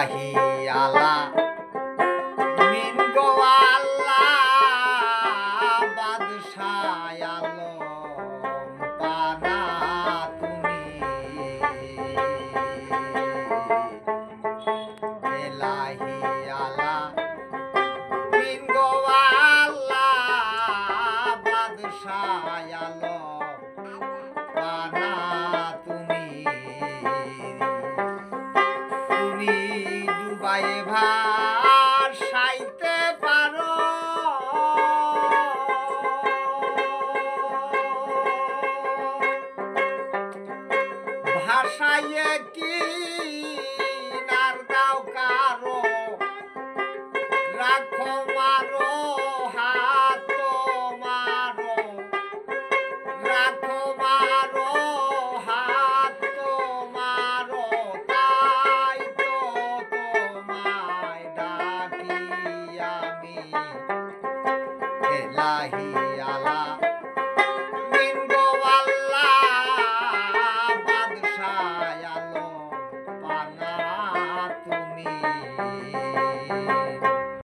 এলাহি আলা মিন গো আল্লাহ বাদশাহ আলম পানা তুমি এলাহি আলা মিন গো আল্লাহ বাদশাহ আলম পানা তুমি তুমি ডুবায়ে ভাসাইতে পারো ভাসাইয়ে কি নার দাও কারো রাখো মারো হাত মারো রাখো মারো হাত মারো তাই তো তোমায় ডাকি আমি এলাহি